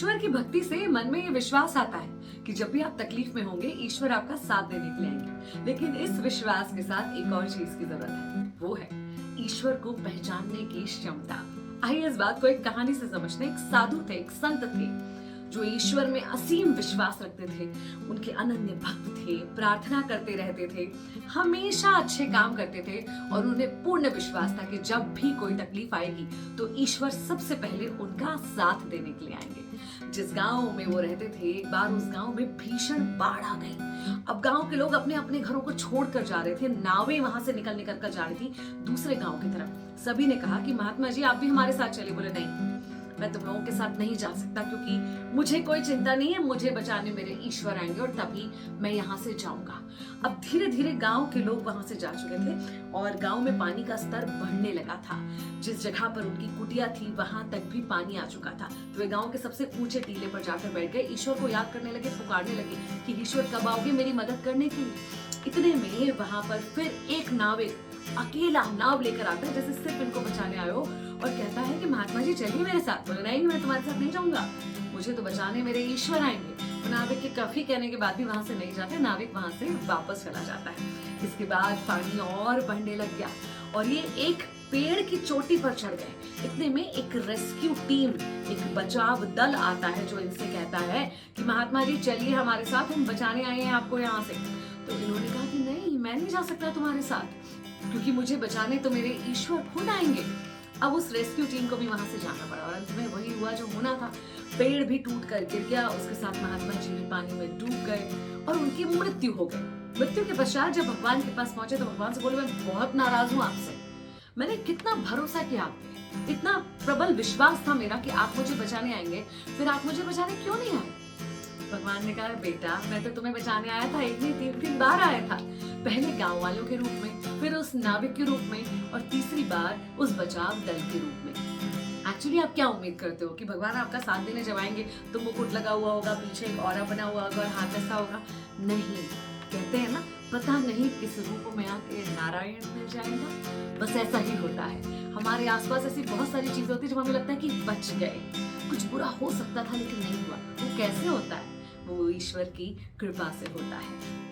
ईश्वर की भक्ति से मन में ये विश्वास आता है कि जब भी आप तकलीफ में होंगे ईश्वर आपका साथ देने के लिए आएंगे। लेकिन इस विश्वास के साथ एक और चीज की जरूरत है, वो है ईश्वर को पहचानने की क्षमता। आइए इस बात को एक कहानी से समझते हैं। एक साधु थे, एक संत थे जो ईश्वर में असीम विश्वास रखते थे। उनके अनन्य भक्त थे, प्रार्थना करते रहते थे, हमेशा अच्छे काम करते थे और उन्हें पूर्ण विश्वास था कि जब भी कोई तकलीफ आएगी तो ईश्वर सबसे पहले उनका साथ देने के लिए आएंगे। जिस गांव में वो रहते थे, एक बार उस गांव में भीषण बाढ़ आ गई। अब गांव के लोग अपने अपने घरों को छोड़कर जा रहे थे, नावें वहां से निकल निकल कर जा रही थी दूसरे गांव की तरफ। सभी ने कहा कि महात्मा जी आप भी हमारे साथ चले। बोले नहीं, मैं तुम लोगों के साथ नहीं जा सकता क्योंकि मुझे कोई चिंता नहीं है, मुझे बचाने मेरे ईश्वर आएंगे और तभी मैं यहाँ से जाऊंगा। अब धीरे धीरे गांव के लोग वहां से जा चुके थे और गांव में पानी का स्तर बढ़ने लगा था। जिस जगह पर उनकी कुटिया थी वहां तक भी पानी आ चुका था। तो वे गांव के सबसे ऊंचे टीले पर जाकर बैठ गए, ईश्वर को याद करने लगे, पुकारने लगे कि ईश्वर कब आओगे मेरी मदद करने के लिए। इतने में वहां पर फिर एक नाविक अकेला नाव लेकर आता है, जैसे सिर्फ इनको बचाने आए हो, और कहता है कि महात्मा जी चलिए मेरे साथ। बोले नहीं, मैं तुम्हारे साथ नहीं जाऊंगा, मुझे तो बचाने मेरे ईश्वर आएंगे। तो नाविक के काफी कहने के बाद भी वहां से नहीं जाते, नाविक वहां से वापस चला जाता है। इसके बाद पानी और बढ़ने लग गया और ये एक पेड़ की चोटी पर चढ़ गए। इतने में एक रेस्क्यू टीम, एक बचाव दल आता है जो इनसे कहता है कि महात्मा जी चलिए हमारे साथ, हम बचाने आए हैं आपको यहाँ से। तो इन्होंने कहा कि नहीं, मैं नहीं जा सकता तुम्हारे साथ क्योंकि मुझे बचाने तो मेरे ईश्वर खुद आएंगे। अब उस रेस्क्यू टीम को भी वहां से जाना पड़ा और अंत में वही हुआ जो होना था। पेड़ भी टूट कर गिर गया, उसके साथ महात्मा जी भी पानी में डूब गए और उनकी मृत्यु हो गई। मृत्यु के पश्चात जब भगवान के पास पहुंचे तो भगवान से बोले मैं बहुत नाराज हूँ आपसे, मैंने कितना भरोसा किया आप पे, इतना प्रबल विश्वास था मेरा कि आप मुझे बचाने आएंगे, फिर आप मुझे बचाने क्यों नहीं आए? भगवान ने कहा बेटा मैं तो तुम्हें बचाने आया था, एक नहीं 3 बार आया था। पहले गांव वालों के रूप में, फिर उस नाविक के रूप में और तीसरी बार उस बचाव दल के रूप में। एक्चुअली आप क्या उम्मीद करते हो कि भगवान आपका साथ देने जब आएंगे तो मुकुट लगा हुआ होगा, पीछे एक औरा बना हुआ होगा और हाथ ऐसा होगा? नहीं, कहते हैं ना पता नहीं किस रूप में आके नारायण मिल जाएगा। बस ऐसा ही होता है। हमारे आसपास ऐसी बहुत सारी चीजें होती है जब हमें लगता है कि बच गए, कुछ बुरा हो सकता था लेकिन नहीं हुआ। वो कैसे होता है? वो ईश्वर की कृपा से होता है।